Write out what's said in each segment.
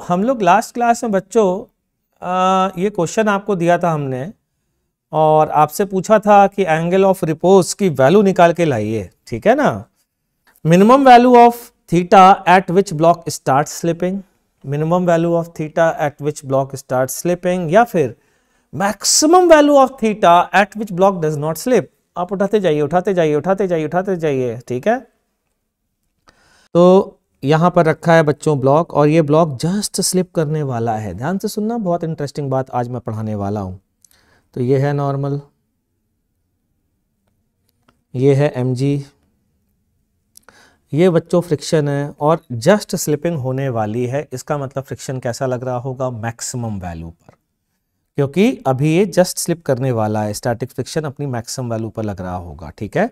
हम लोग last class में बच्चों ये क्वेश्चन आपको दिया था हमने और आपसे पूछा था कि एंगल ऑफ रिपोज की वैल्यू निकाल के लाइए, ठीक है ना। Minimum value of theta at which block start slipping, minimum value of theta at which block start slipping, या फिर maximum value of theta at which block does not slip. आप उठाते जाइए उठाते जाइए उठाते जाइए उठाते जाइए, ठीक है। तो यहां पर रखा है बच्चों ब्लॉक, और ये ब्लॉक जस्ट स्लिप करने वाला है। ध्यान से सुनना, बहुत इंटरेस्टिंग बात आज मैं पढ़ाने वाला हूं। तो ये है नॉर्मल, ये है mg, ये बच्चों फ्रिक्शन है और जस्ट स्लिपिंग होने वाली है। इसका मतलब फ्रिक्शन कैसा लग रहा होगा, मैक्सिमम वैल्यू पर, क्योंकि अभी ये जस्ट स्लिप करने वाला है। स्टैटिक फ्रिक्शन अपनी मैक्सिमम वैल्यू पर लग रहा होगा, ठीक है।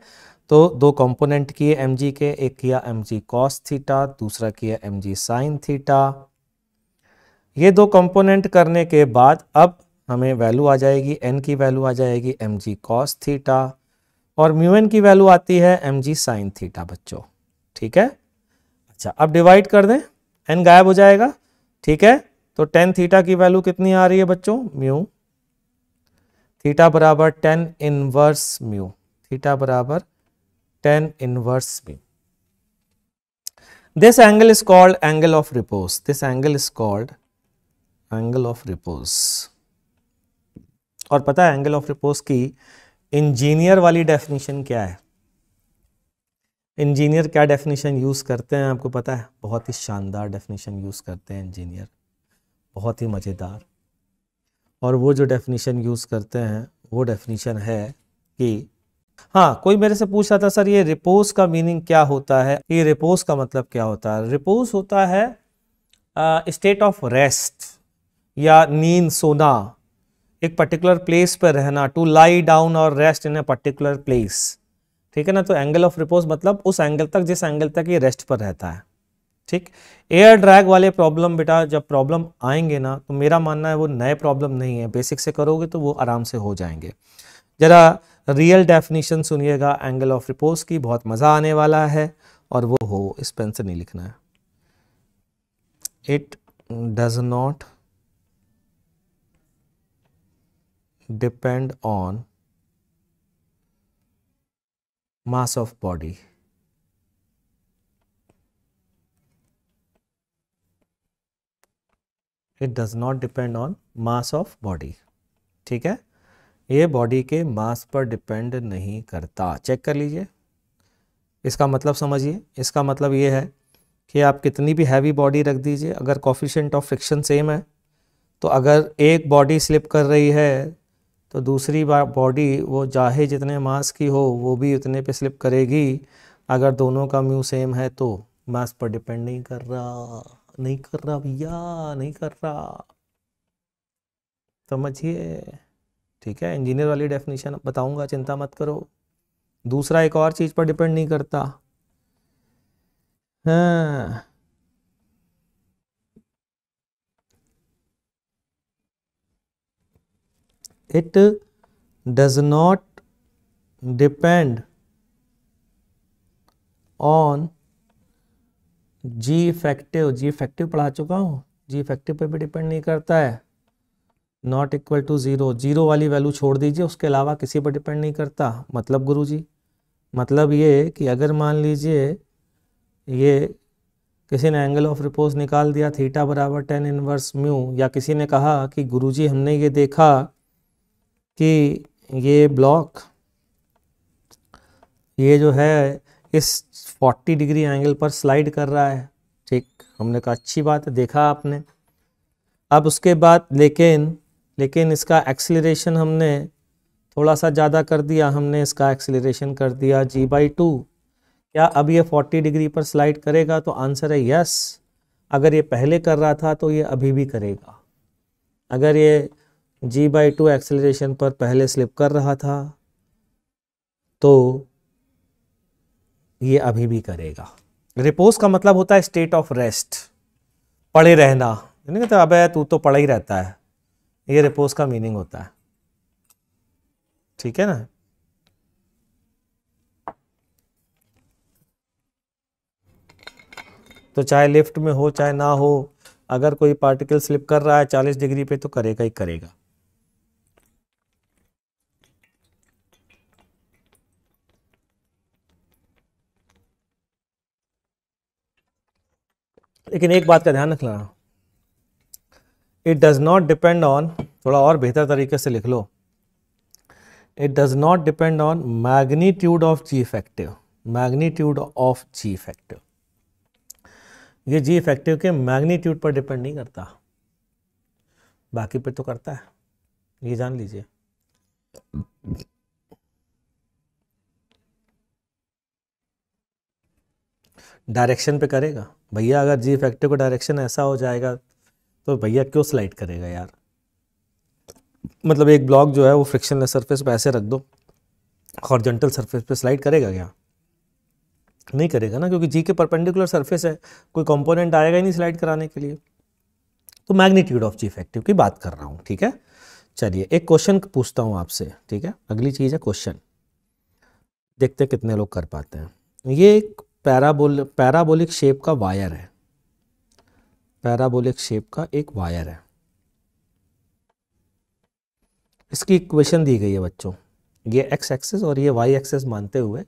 तो दो कंपोनेंट किए mg के, एक किया mg cos थीटा, दूसरा किया mg sin थीटा। ये दो कंपोनेंट करने के बाद अब हमें वैल्यू आ जाएगी, n की वैल्यू आ जाएगी mg cos थीटा और म्यू n की वैल्यू आती है mg sin थीटा बच्चों, ठीक है। अच्छा, अब डिवाइड कर दें, n गायब हो जाएगा, ठीक है। तो tan थीटा की वैल्यू कितनी आ रही है बच्चों, म्यू थीटा बराबर tan इनवर्स म्यू, थीटा बराबर tan inverse mu. This angle is called angle of repose, this angle is called angle of repose. और पता है एंगल ऑफ रिपोज की इंजीनियर वाली डेफिनेशन क्या है? इंजीनियर क्या डेफिनेशन यूज करते हैं आपको पता है? बहुत ही शानदार डेफिनेशन यूज करते हैं इंजीनियर, बहुत ही मजेदार। और वो जो डेफिनेशन यूज करते हैं वो डेफिनेशन है कि, हाँ कोई मेरे से पूछ रहा था सर ये रिपोज का मीनिंग क्या होता है, ये रिपोज का मतलब क्या होता है? रिपोज होता है स्टेट ऑफ रेस्ट या नींद, सोना, एक पर्टिकुलर प्लेस पर रहना, टू लाई डाउन और rest in a particular place, ठीक है ना। तो एंगल ऑफ रिपोज मतलब उस एंगल तक जिस एंगल तक ये रेस्ट पर रहता है, ठीक। एयर ड्रैग वाले प्रॉब्लम बेटा जब प्रॉब्लम आएंगे ना, तो मेरा मानना है वो नए प्रॉब्लम नहीं है, बेसिक से करोगे तो वो आराम से हो जाएंगे। जरा रियल डेफिनेशन सुनिएगा एंगल ऑफ रिपोज की, बहुत मजा आने वाला है। और वो हो, इस पेन से नहीं लिखना है, it does not depend on mass of body, it does not depend on mass of body, ठीक है। ये बॉडी के मास पर डिपेंड नहीं करता, चेक कर लीजिए। इसका मतलब समझिए, इसका मतलब ये है कि आप कितनी भी हैवी बॉडी रख दीजिए, अगर कोफिशिएंट ऑफ फ्रिक्शन सेम है, तो अगर एक बॉडी स्लिप कर रही है तो दूसरी बॉडी वो चाहे जितने मास की हो वो भी उतने पे स्लिप करेगी। अगर दोनों का म्यू सेम है तो मास पर डिपेंड नहीं कर रहा, नहीं कर रहा भैया, नहीं कर रहा, समझिए, ठीक है। इंजीनियर वाली डेफिनेशन बताऊंगा, चिंता मत करो। दूसरा एक और चीज पर डिपेंड नहीं करता, हाँ it does not depend on g effective, g effective पढ़ा चुका हूँ, जी इफेक्टिव पे भी डिपेंड नहीं करता है। Not equal to zero, zero वाली वैल्यू छोड़ दीजिए, उसके अलावा किसी पर डिपेंड नहीं करता। मतलब गुरुजी, मतलब ये कि अगर मान लीजिए ये किसी ने एंगल ऑफ रिपोज निकाल दिया थीटा बराबर tan इनवर्स म्यू, या किसी ने कहा कि गुरुजी हमने ये देखा कि ये ब्लॉक ये जो है इस 40 डिग्री एंगल पर स्लाइड कर रहा है, ठीक। हमने कहा अच्छी बात है, देखा आपने। अब उसके बाद लेकिन इसका एक्सीलरेशन हमने थोड़ा सा ज़्यादा कर दिया, हमने इसका एक्सीलरेशन कर दिया g/2। क्या अब ये 40 डिग्री पर स्लाइड करेगा? तो आंसर है यस। अगर ये पहले कर रहा था तो ये अभी भी करेगा। अगर ये g/2 एक्सीलरेशन पर पहले स्लिप कर रहा था तो ये अभी भी करेगा। रिपोज का मतलब होता है स्टेट ऑफ रेस्ट, पड़े रहना, नहीं कहते अबे तू तो पड़ा ही रहता है, ये रिपोज का मीनिंग होता है, ठीक है ना। तो चाहे लिफ्ट में हो चाहे ना हो, अगर कोई पार्टिकल स्लिप कर रहा है 40 डिग्री पे तो करेगा ही करेगा। लेकिन एक बात का ध्यान रखना, it does not depend on, थोड़ा और बेहतर तरीके से लिख लो, it does not depend on magnitude of G effective, magnitude of G effective. ये जी इफेक्टिव के मैग्नीट्यूड पर डिपेंड नहीं करता, बाकी पे तो करता है, ये जान लीजिए। डायरेक्शन पे करेगा भैया, अगर जी इफेक्टिव का डायरेक्शन ऐसा हो जाएगा तो भैया क्यों स्लाइड करेगा यार। मतलब एक ब्लॉक जो है वो फ्रिक्शनलेस सरफेस पे ऐसे रख दो, हॉरिजॉन्टल सरफेस पे स्लाइड करेगा क्या? नहीं करेगा ना, क्योंकि जी के परपेंडिकुलर सरफेस है, कोई कंपोनेंट आएगा ही नहीं स्लाइड कराने के लिए। तो मैग्नीट्यूड ऑफ जी इफेक्टिव की बात कर रहा हूँ, ठीक है। चलिए एक क्वेश्चन पूछता हूँ आपसे, ठीक है, अगली चीज़ है क्वेश्चन, देखते हैं कितने लोग कर पाते हैं। ये एक पैराबोलिक शेप का वायर है, पैराबोलिक शेप का एक वायर है। इसकी इक्वेशन दी गई है बच्चों, ये एक्स एक्सिस और ये वाई एक्सिस मानते हुए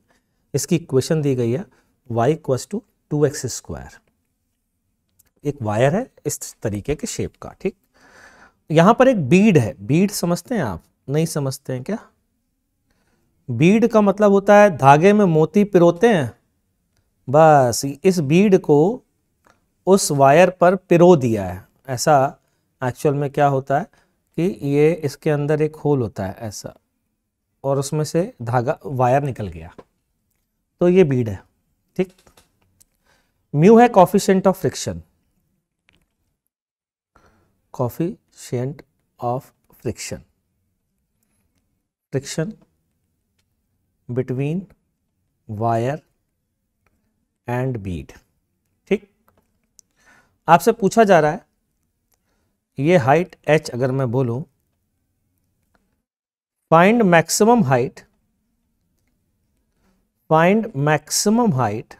इसकी इक्वेशन दी गई है y = 2x²। एक वायर है इस तरीके के शेप का, ठीक। यहां पर एक बीड है, बीड समझते हैं आप? नहीं समझते हैं क्या? बीड का मतलब होता है धागे में मोती पिरोते हैं, बस इस बीड को उस वायर पर पिरो दिया है। ऐसा एक्चुअल में क्या होता है कि ये इसके अंदर एक होल होता है ऐसा, और उसमें से धागा वायर निकल गया, तो ये बीड है, ठीक। म्यू है coefficient of friction, coefficient of friction, friction between wire and Beed, ठीक। आपसे पूछा जा रहा है ये हाइट h अगर मैं बोलूं, find maximum height, find maximum height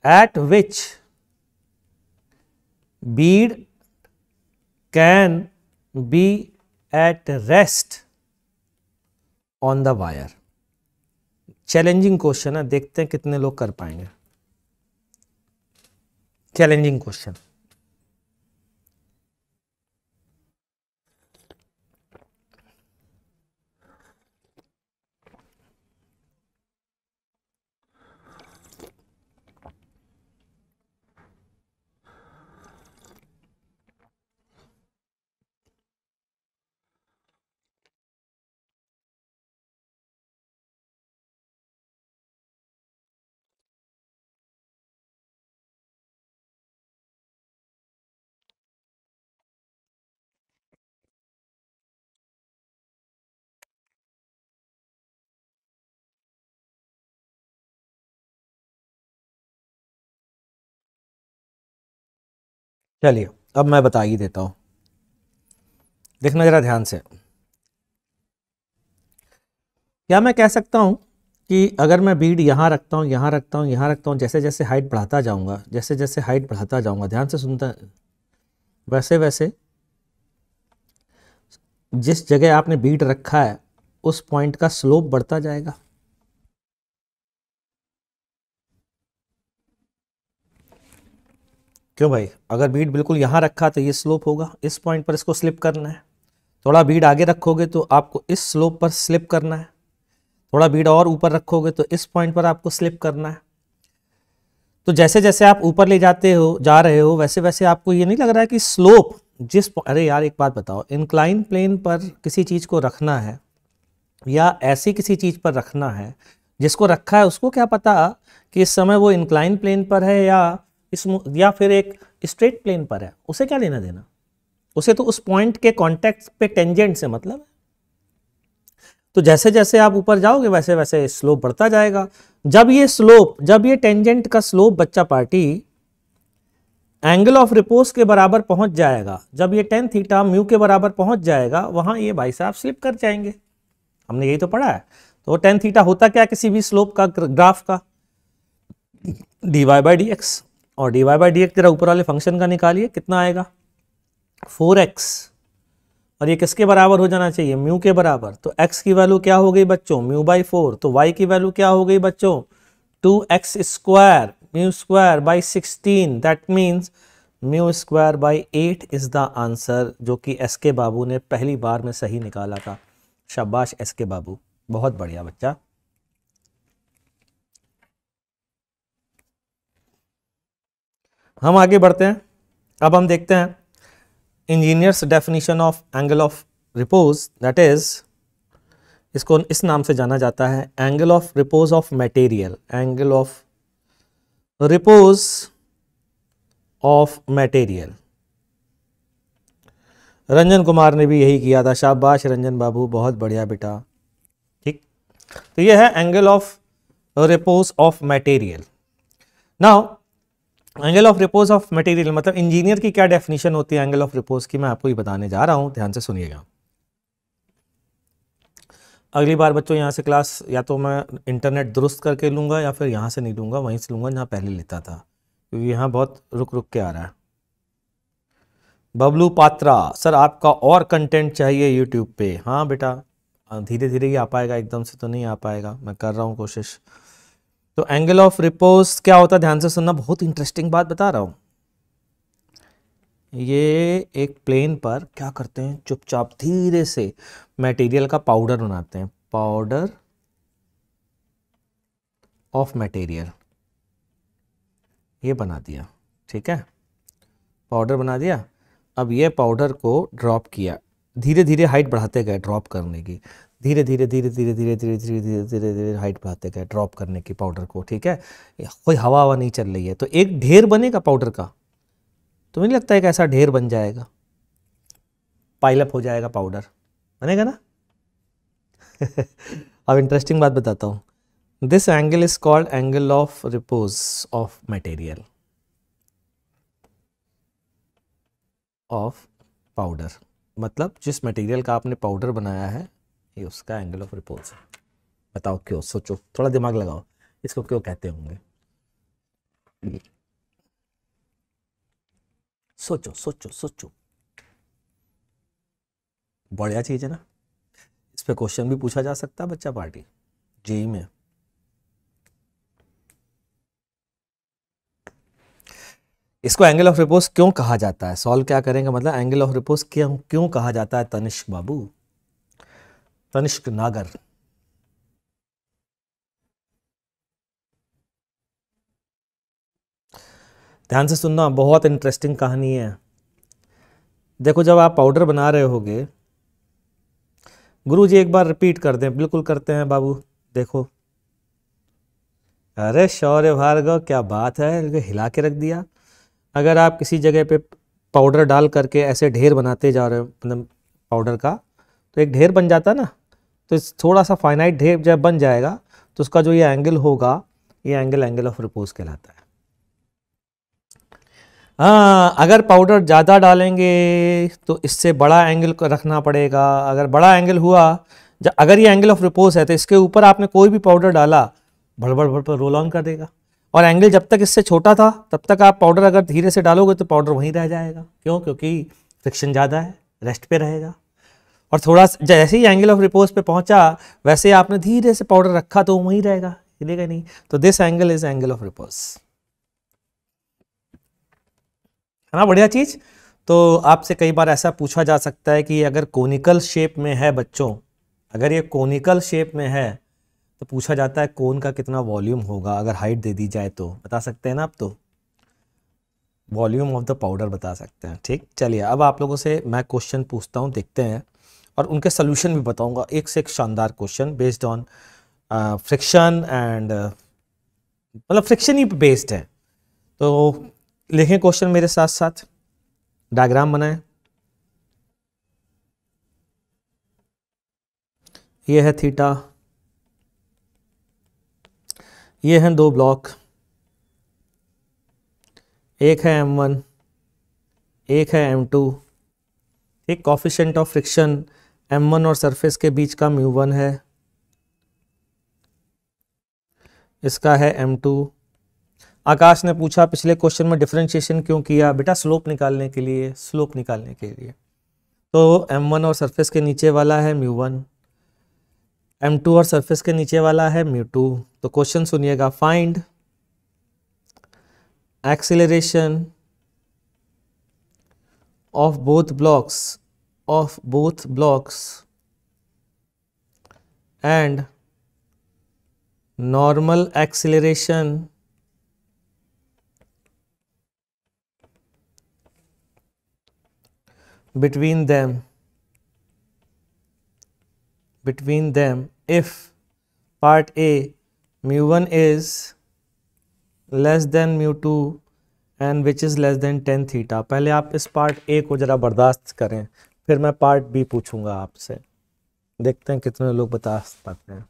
at which bead can be at rest on the wire। Challenging question है, देखते हैं कितने लोग कर पाएंगे। चैलेंजिंग क्वेश्चन, चलिए अब मैं बता ही देता हूं, देखना जरा ध्यान से। क्या मैं कह सकता हूं कि अगर मैं बीड यहां रखता हूं, यहां रखता हूं, यहां रखता हूं, जैसे जैसे हाइट बढ़ाता जाऊंगा, जैसे जैसे हाइट बढ़ाता जाऊंगा, ध्यान से सुनता, वैसे वैसे जिस जगह आपने बीड रखा है उस पॉइंट का स्लोप बढ़ता जाएगा। क्यों भाई? अगर बीड बिल्कुल यहां रखा तो ये स्लोप होगा, इस पॉइंट पर इसको स्लिप करना है। थोड़ा बीड आगे रखोगे तो आपको इस स्लोप पर स्लिप करना है, थोड़ा बीड और ऊपर रखोगे तो इस पॉइंट पर आपको स्लिप करना है। तो जैसे जैसे आप ऊपर ले जा रहे हो वैसे वैसे आपको ये नहीं लग रहा है कि स्लोप अरे यार एक बात बताओ, इंक्लाइन प्लेन पर किसी चीज को रखना है या ऐसी किसी चीज पर रखना है, जिसको रखा है उसको क्या पता कि इस समय वो इंक्लाइन प्लेन पर है या फिर एक स्ट्रेट प्लेन पर है? उसे क्या लेना देना, उसे तो उस पॉइंट के कॉन्टेक्ट पे टेंजेंट से मतलब है। तो जैसे जैसे आप ऊपर जाओगे वैसे वैसे स्लोप बढ़ता जाएगा। जब ये टेंजेंट का स्लोप बच्चा पार्टी एंगल ऑफ रिपोज के बराबर पहुंच जाएगा, जब ये tan थीटा म्यू के बराबर पहुंच जाएगा, वहां ये भाई साहब स्लिप कर जाएंगे। हमने यही तो पढ़ा है। तो tan थीटा होता क्या किसी भी स्लोप का ग्राफ का? dy बाई डी एक्स, और dy बाई डी एक्स जरा ऊपर वाले फंक्शन का निकालिए, कितना आएगा 4x, और ये किसके बराबर हो जाना चाहिए, म्यू के बराबर। तो x की वैल्यू क्या हो गई बच्चों, म्यू बाई 4, तो y की वैल्यू क्या हो गई बच्चों 2x square mu square by 16, that means mu square by 8 is the answer, जो कि एस के बाबू ने पहली बार में सही निकाला था। शाबाश एस के बाबू, बहुत बढ़िया बच्चा। हम आगे बढ़ते हैं, अब हम देखते हैं engineers definition of angle of repose, that is, इसको इस नाम से जाना जाता है angle of repose of material, angle of repose of material. Ranjan Kumar ने भी यही किया था, शाबाश रंजन बाबू, बहुत बढ़िया बेटा। ठीक, तो ये है angle of repose of material. Now angle of repose of material मतलब इंजीनियर की क्या डेफिनेशन होती है एंगल ऑफ रिपोज की, मैं आपको ही बताने जा रहा हूं, ध्यान से सुनिएगा। अगली बार बच्चों यहाँ से क्लास या तो मैं इंटरनेट दुरुस्त करके लूँगा या फिर यहाँ से नहीं लूँगा, वहीं से लूँगा जहाँ पहले लेता था, क्योंकि यहाँ बहुत रुक रुक के आ रहा है। बबलू पात्रा, सर आपका और कंटेंट चाहिए यूट्यूब पे। हाँ बेटा, धीरे धीरे ही आ पाएगा, एकदम से तो नहीं आ पाएगा, मैं कर रहा हूँ कोशिश। तो एंगल ऑफ रिपोज क्या होता है, ध्यान से सुनना, बहुत इंटरेस्टिंग बात बता रहा हूँ। ये एक प्लेन पर क्या करते हैं, चुपचाप धीरे से मटेरियल का पाउडर बनाते हैं, पाउडर ऑफ मटेरियल, ये बना दिया, ठीक है, पाउडर बना दिया। अब ये पाउडर को ड्रॉप किया, धीरे धीरे हाइट बढ़ाते गए ड्रॉप करने की, धीरे धीरे धीरे धीरे धीरे धीरे धीरे धीरे धीरे धीरे हाइट बढ़ाते गए ड्रॉप करने की पाउडर को, ठीक है। कोई हवा नहीं चल रही है, तो एक ढेर बनेगा पाउडर का। तो मुझे लगता है एक ऐसा ढेर बन जाएगा, पाइलअप हो जाएगा, पाउडर बनेगा ना। अब इंटरेस्टिंग बात बताता हूँ, this angle is called angle of repose of material of powder, मतलब जिस मटेरियल का आपने पाउडर बनाया है ये उसका एंगल ऑफ रिपोज है। बताओ क्यों, सोचो, थोड़ा दिमाग लगाओ, इसको क्यों कहते होंगे, सोचो सोचो सोचो, बढ़िया चीज है ना। इस पे क्वेश्चन भी पूछा जा सकता है बच्चा पार्टी जेई में। इसको एंगल ऑफ रिपोज क्यों कहा जाता है, सॉल्व क्या करेंगे, मतलब एंगल ऑफ रिपोज क्यों कहा जाता है, तनिष्क बाबू, तनिष्क नागर। ध्यान से सुनना, बहुत इंटरेस्टिंग कहानी है। देखो जब आप पाउडर बना रहे होगे, गुरुजी एक बार रिपीट कर दें, बिल्कुल करते हैं बाबू, देखो, अरे शौर्य भार्गव क्या बात है, हिला के रख दिया। अगर आप किसी जगह पे पाउडर डाल करके ऐसे ढेर बनाते जा रहे हो, मतलब पाउडर का, तो एक ढेर बन जाता ना, तो थोड़ा सा फाइनाइट ढेर जब बन जाएगा तो उसका जो ये एंगल होगा, ये एंगल ऑफ रिपोज कहलाता है। हाँ, अगर पाउडर ज़्यादा डालेंगे तो इससे बड़ा एंगल रखना पड़ेगा। अगर बड़ा एंगल हुआ, अगर ये एंगल ऑफ रिपोज है तो इसके ऊपर आपने कोई भी पाउडर डाला, भड़बड़ भड़बड़ रोल ऑन कर देगा। और एंगल जब तक इससे छोटा था तब तक आप पाउडर अगर धीरे से डालोगे तो पाउडर वहीं रह जाएगा। क्यों? क्योंकि फ्रिक्शन ज़्यादा है, रेस्ट पे रहेगा। और थोड़ा जैसे ही एंगल ऑफ रिपोज पे पहुंचा वैसे आपने धीरे से पाउडर रखा तो वहीं रहेगा, हिलेगा नहीं। तो this angle is angle of repose, है ना, बढ़िया चीज। तो आपसे कई बार ऐसा पूछा जा सकता है कि अगर कोनिकल शेप में है बच्चों, अगर ये कोनिकल शेप में है तो पूछा जाता है कोन का कितना वॉल्यूम होगा, अगर हाइट दे दी जाए तो बता सकते हैं ना आप, तो वॉल्यूम ऑफ द पाउडर बता सकते हैं। ठीक, चलिए अब आप लोगों से मैं क्वेश्चन पूछता हूँ, देखते हैं, और उनके सोल्यूशन भी बताऊंगा, एक से एक शानदार question based on friction and मतलब फ्रिक्शन ही बेस्ड है। तो लिखें क्वेश्चन मेरे साथ साथ, डायग्राम बनाएं। ये है थीटा, ये हैं दो ब्लॉक, एक है M1, एक है M2। एक कॉफिशिएंट ऑफ फ्रिक्शन M1 और सरफेस के बीच का μ1 है, इसका है M2। आकाश ने पूछा पिछले क्वेश्चन में डिफरेंशिएशन क्यों किया? बेटा स्लोप निकालने के लिए, स्लोप निकालने के लिए। तो m1 और सरफेस के नीचे वाला है μ1, m2 और सरफेस के नीचे वाला है μ2। तो क्वेश्चन सुनिएगा, find acceleration of both blocks and normal acceleration between them if part A μ1 is less than μ2 and which is less than tan theta. पहले आप इस पार्ट A को ज़रा बर्दाश्त करें, फिर मैं पार्ट B पूछूंगा आपसे। देखते हैं कितने लोग बता पाते हैं।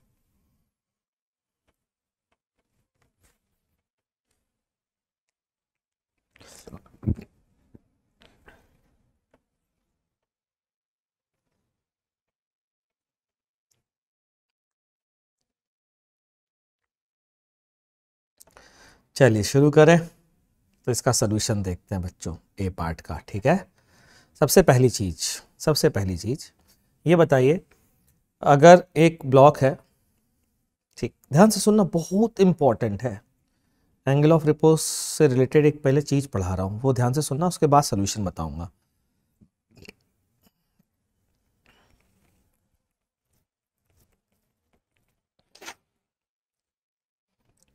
चलिए शुरू करें। तो इसका सलूशन देखते हैं बच्चों, ए पार्ट का। ठीक है, सबसे पहली चीज ये बताइए, अगर एक ब्लॉक है, ठीक ध्यान से सुनना, बहुत इंपॉर्टेंट है। एंगल ऑफ रिपोज से रिलेटेड एक पहले चीज पढ़ा रहा हूं, वो ध्यान से सुनना, उसके बाद सलूशन बताऊंगा।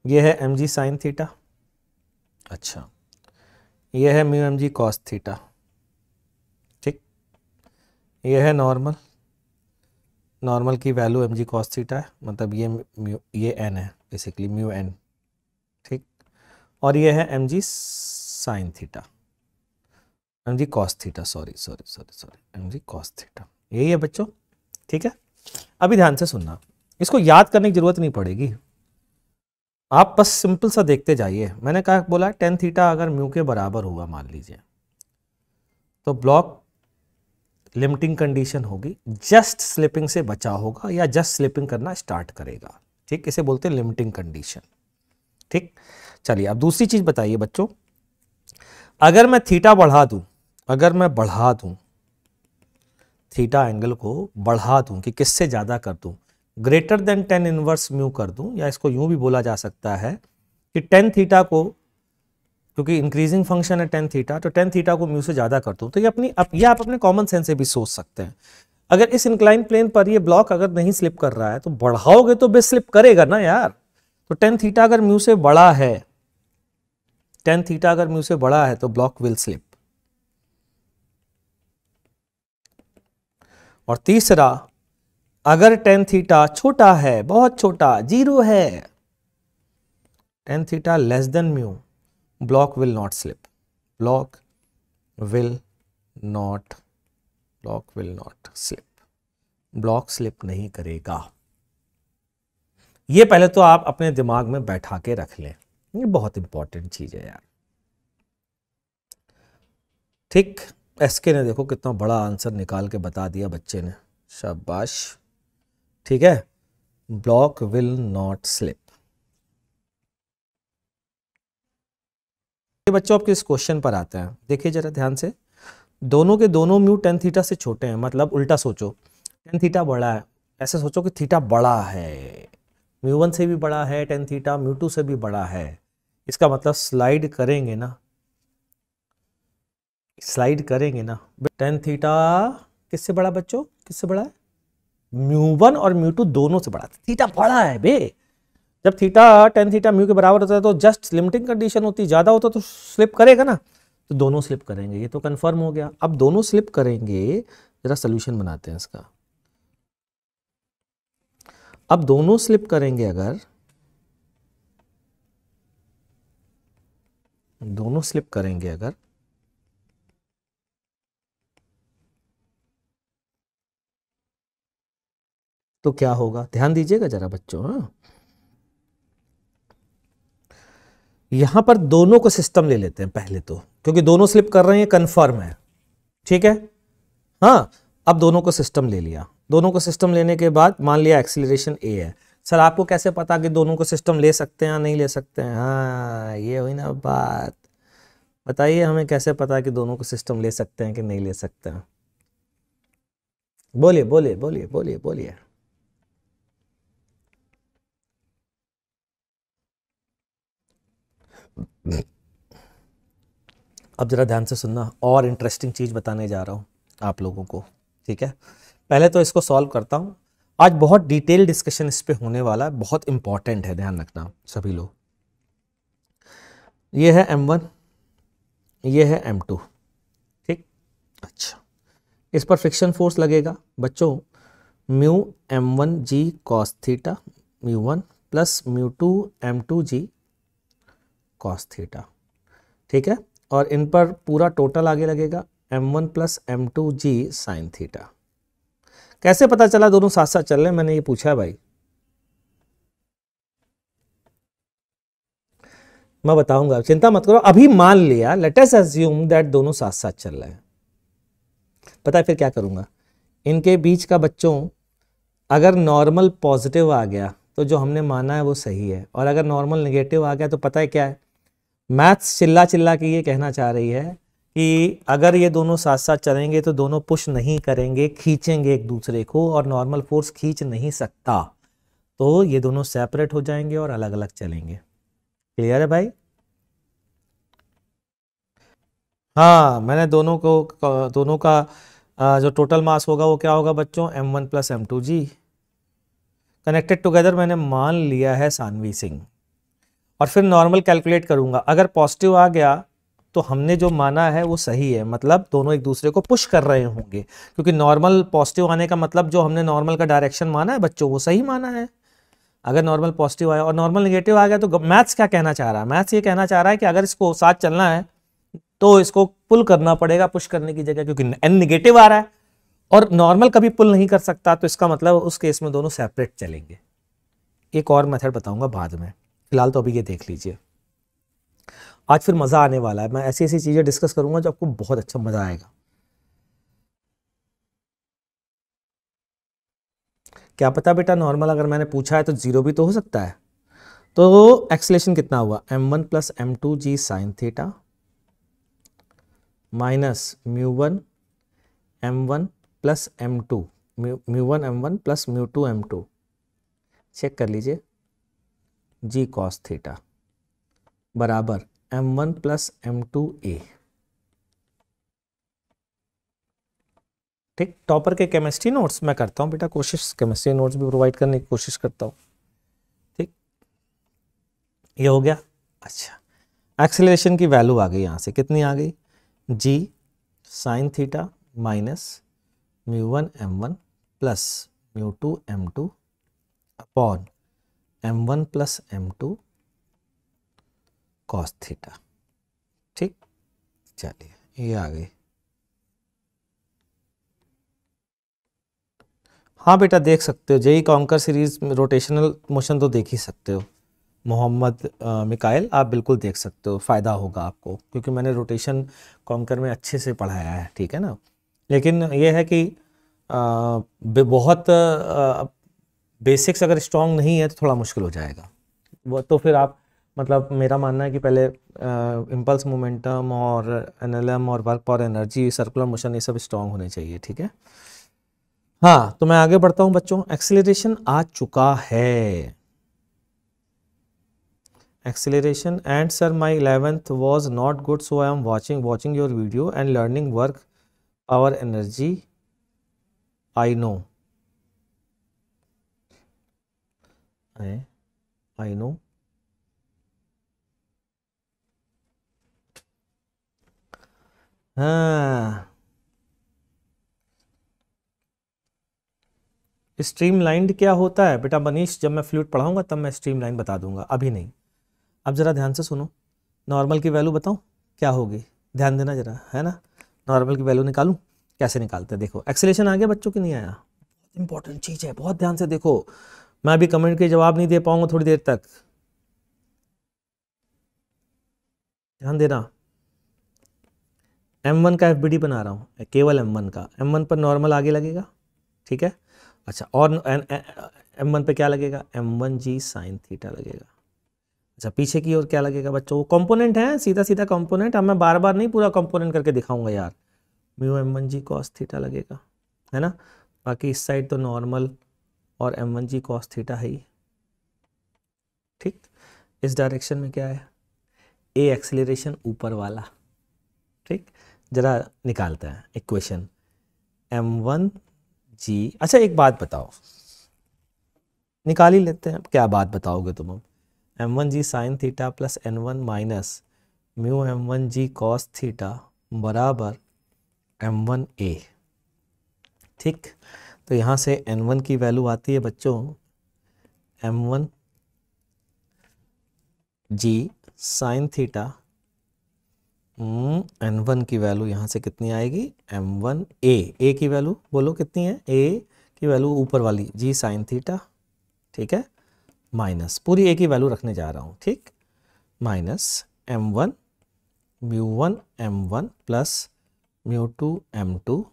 ये है mg साइन थीटा, अच्छा ये है म्यू mg कॉस थीटा, ठीक। ये है नॉर्मल की वैल्यू mg कॉस थीटा है, मतलब ये n है बेसिकली, म्यू n, ठीक। और ये है mg sine theta, mg cos theta, sorry mg cos theta, यही है बच्चों, ठीक है। अभी ध्यान से सुनना, इसको याद करने की जरूरत नहीं पड़ेगी, आप बस सिंपल सा देखते जाइए। मैंने कहा बोला टेन थीटा अगर म्यू के बराबर हुआ मान लीजिए, तो ब्लॉक लिमिटिंग कंडीशन होगी, जस्ट स्लिपिंग से बचा होगा या जस्ट स्लिपिंग करना स्टार्ट करेगा, ठीक। इसे बोलते हैं लिमिटिंग कंडीशन, ठीक। चलिए अब दूसरी चीज बताइए बच्चों, अगर मैं थीटा बढ़ा दूं, थीटा एंगल को बढ़ा दूं कि किससे ज्यादा कर दूं, greater than tan inverse mu कर दूं, या इसको यूं भी बोला जा सकता है कि टेन थीटा को, क्योंकि इंक्रीजिंग फंक्शन है टेन थीटा, तो टेन थीटा को म्यू से ज्यादा कर दूं। तो ये आप अपने कॉमन सेंस से भी सोच सकते हैं। अगर इस इंक्लाइन प्लेन पर ये ब्लॉक अगर नहीं स्लिप कर रहा है तो बढ़ाओगे तो बे स्लिप करेगा ना यार। तो टेन थीटा अगर म्यू से बड़ा है, तो ब्लॉक विल स्लिप। और तीसरा, अगर टेन थीटा छोटा है, बहुत छोटा, 0 है, tan theta less than mu, block will not slip, block slip नहीं करेगा। ये पहले तो आप अपने दिमाग में बैठा के रख लें, ये बहुत इंपॉर्टेंट चीज है यार, ठीक। एसके ने देखो कितना बड़ा आंसर निकाल के बता दिया बच्चे ने, शाबाश, ठीक है। Block will not slip. बच्चों आपके इस क्वेश्चन पर आते हैं, देखिए जरा ध्यान से, दोनों के दोनों म्यू टेन थीटा से छोटे हैं, मतलब उल्टा सोचो, टेन थीटा बड़ा है, ऐसे सोचो कि थीटा बड़ा है, म्यू वन से भी बड़ा है टेन थीटा, म्यू टू से भी बड़ा है। इसका मतलब स्लाइड करेंगे ना, टेन थीटा किससे बड़ा बच्चों, किससे बड़ा है, म्यू वन और म्यू टू दोनों से बड़ा, थीटा बड़ा है बे। जब थीटा टेन थीटा म्यू के बराबर होता है तो जस्ट लिमिटिंग कंडीशन होती, ज्यादा होता तो स्लिप करेगा ना, तो दोनों स्लिप करेंगे, ये तो कंफर्म हो गया। अब दोनों स्लिप करेंगे, जरा सोल्यूशन बनाते हैं इसका। अब दोनों स्लिप करेंगे, अगर दोनों स्लिप करेंगे अगर, तो क्या होगा, ध्यान दीजिएगा जरा बच्चों। हाँ, यहां पर दोनों को सिस्टम ले लेते हैं पहले तो, क्योंकि दोनों स्लिप कर रहे हैं, कंफर्म है, ठीक है। हाँ, अब दोनों को सिस्टम ले लिया, दोनों को सिस्टम लेने के बाद मान लिया एक्सीलरेशन ए है, सर आपको कैसे पता कि दोनों को सिस्टम ले सकते हैं या नहीं ले सकते हैं? हाँ, ये हुई ना बात। बताइए हमें कैसे पता कि दोनों को सिस्टम ले सकते हैं कि नहीं ले सकते हैं? बोलिए बोलिए बोलिए बोलिए बोलिए। अब जरा ध्यान से सुनना, और इंटरेस्टिंग चीज़ बताने जा रहा हूँ आप लोगों को, ठीक है? पहले तो इसको सॉल्व करता हूँ। आज बहुत डिटेल डिस्कशन इस पे होने वाला है, बहुत इंपॉर्टेंट है, ध्यान रखना सभी लोग। ये है M1, ये है M2, ठीक? अच्छा, इस पर फ्रिक्शन फोर्स लगेगा बच्चों, mu M1G cos theta mu plus mu M2G cos theta, ठीक है? और इन पर पूरा टोटल आगे लगेगा M1 plus M2G sin theta. कैसे पता चला दोनों साथ साथ चल रहे हैं? मैंने ये पूछा है भाई, मैं बताऊंगा, चिंता मत करो। अभी मान लिया, लेट अस अज्यूम दैट दोनों साथ साथ चल रहे हैं। पता है फिर क्या करूंगा? इनके बीच का बच्चों अगर नॉर्मल पॉजिटिव आ गया तो जो हमने माना है वो सही है, और अगर नॉर्मल नेगेटिव आ गया तो पता है क्या है? मैथ्स चिल्ला चिल्ला के ये कहना चाह रही है कि अगर ये दोनों साथ साथ चलेंगे तो दोनों पुश नहीं करेंगे, खींचेंगे एक दूसरे को, और नॉर्मल फोर्स खींच नहीं सकता, तो ये दोनों सेपरेट हो जाएंगे और अलग अलग चलेंगे। क्लियर है भाई? हाँ, मैंने दोनों का जो टोटल मास होगा वो क्या होगा बच्चों? M1 plus M2G connected together मैंने मान लिया है सानवी सिंह। और फिर नॉर्मल कैलकुलेट करूंगा, अगर पॉजिटिव आ गया तो हमने जो माना है वो सही है, मतलब दोनों एक दूसरे को पुश कर रहे होंगे, क्योंकि नॉर्मल पॉजिटिव आने का मतलब जो हमने नॉर्मल का डायरेक्शन माना है बच्चों वो सही माना है। अगर नॉर्मल पॉजिटिव आया और नॉर्मल नेगेटिव आ गया तो मैथ्स क्या कहना चाह रहा है? मैथ्स ये कहना चाह रहा है कि अगर इसको साथ चलना है तो इसको पुल करना पड़ेगा पुश करने की जगह, क्योंकि एन निगेटिव आ रहा है और नॉर्मल कभी पुल नहीं कर सकता, तो इसका मतलब उस केस में दोनों सेपरेट चलेंगे। एक और मेथड बताऊंगा बाद में, फिलहाल तो अभी ये देख लीजिए। आज फिर मजा आने वाला है, मैं ऐसी ऐसी चीजें डिस्कस करूंगा जो आपको बहुत अच्छा मजा आएगा। क्या पता बेटा, नॉर्मल अगर मैंने पूछा है तो जीरो भी तो हो सकता है। तो एक्सेलेरेशन कितना हुआ? M1 plus M2G sine theta minus mu one M1 plus M2 mu one M1 plus mu two M2, check कर लीजिए, G cos थीटा बराबर M1 प्लस M2A। ठीक, टॉपर के केमिस्ट्री नोट्स मैं करता हूँ बेटा कोशिश, केमिस्ट्री नोट्स भी प्रोवाइड करने की कोशिश करता हूँ। ठीक, ये हो गया। अच्छा, एक्सेलरेशन की वैल्यू आ गई, यहाँ से कितनी आ गई? G sine theta minus mu one M1 plus mu two M2 upon M1 plus M2 cos theta. ठीक, चलिए ये आ गई। हाँ बेटा देख सकते हो, JEE conquer series rotational motion तो देख ही सकते हो मोहम्मद मिकाइल, आप बिल्कुल देख सकते हो, फ़ायदा होगा आपको, क्योंकि मैंने रोटेशन कॉन्कर में अच्छे से पढ़ाया है, ठीक है ना। लेकिन ये है कि बहुत बेसिक्स अगर स्ट्रॉन्ग नहीं है तो थोड़ा मुश्किल हो जाएगा वो, तो फिर आप, मतलब मेरा मानना है कि पहले इम्पल्स मोमेंटम और एनएलएम और वर्क पर एनर्जी, सर्कुलर मोशन, ये सब स्ट्रॉन्ग होने चाहिए, ठीक है। हाँ, तो मैं आगे बढ़ता हूँ बच्चों, एक्सेलरेशन आ चुका है। Acceleration, and sir my 11th was not good, so I am watching your video and learning work our energy, I know, I know। हाँ, स्ट्रीमलाइंड क्या होता है बेटा मनीष? जब मैं फ्लूइड पढ़ाऊंगा तब मैं स्ट्रीमलाइन बता दूंगा, अभी नहीं। अब जरा ध्यान से सुनो, नॉर्मल की वैल्यू बताऊं क्या होगी? ध्यान देना जरा, है ना। नॉर्मल की वैल्यू निकालूं, कैसे निकालते हैं देखो। एक्सेलरेशन आ गया बच्चों की नहीं आया? इंपॉर्टेंट चीज़ है, बहुत ध्यान से देखो, मैं अभी कमेंट के जवाब नहीं दे पाऊंगा थोड़ी देर तक, ध्यान देना। M1 का FBD बना रहा हूँ, केवल M1 का, M1 पर नॉर्मल आगे लगेगा, ठीक है। अच्छा, और m1 पे क्या लगेगा, m1g साइन थीटा लगेगा। अच्छा पीछे की ओर क्या लगेगा बच्चों, वो कंपोनेंट है, सीधा सीधा कंपोनेंट। अब मैं बार बार नहीं पूरा कंपोनेंट करके दिखाऊंगा यार। म्यू m1g कॉस थीटा लगेगा, है ना। बाकी इस साइड तो नॉर्मल और m1g कॉस थीटा है ही, ठीक। इस डायरेक्शन में क्या है, ए एक्सेलरेशन ऊपर वाला, ठीक। जरा निकालते हैं इक्वेशन m1g। अच्छा एक बात बताओ, निकाल ही लेते हैं, क्या बात बताओगे तुम अब। m1g sine theta plus n1 minus mu m1g cos theta बराबर m1a, ठीक। तो यहाँ से n1 की वैल्यू आती है बच्चों m1g साइन थीटा, n1 की वैल्यू यहाँ से कितनी आएगी, m1a, a की वैल्यू बोलो कितनी है, a की वैल्यू ऊपर वाली g साइन थीटा, ठीक है, माइनस पूरी a की वैल्यू रखने जा रहा हूँ, ठीक, minus m1 mu one m1 plus mu two m2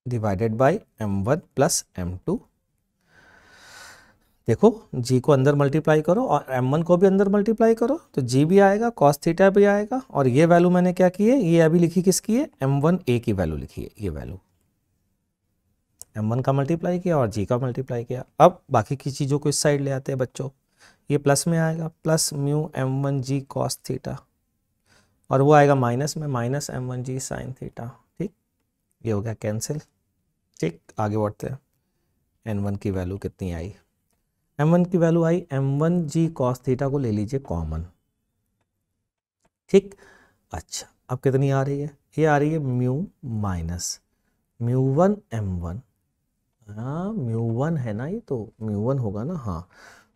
divided by m1 plus m2। देखो g को अंदर मल्टीप्लाई करो और m1 को भी अंदर मल्टीप्लाई करो तो g भी आएगा, cos थीटा भी आएगा। और ये वैल्यू मैंने क्या की है, ये अभी लिखी किसकी है, m1a की वैल्यू लिखी है, ये वैल्यू m1 का मल्टीप्लाई किया और g का मल्टीप्लाई किया। अब बाकी की चीज़ों को इस साइड ले आते हैं बच्चों, ये प्लस में आएगा, plus mu m1g cos theta, और वो आएगा माइनस में, माइनस m1g साइन थीटा, ठीक। ये हो गया कैंसिल, ठीक। आगे बढ़ते हैं, n1 की वैल्यू कितनी आई, m1 की वैल्यू आई m1g cos थीटा को ले लीजिए कॉमन, ठीक। अच्छा अब कितनी आ रही है, ये आ रही है म्यू माइनस म्यू1 m1, हाँ म्यू1 है ना, ये तो म्यू1 होगा ना, हाँ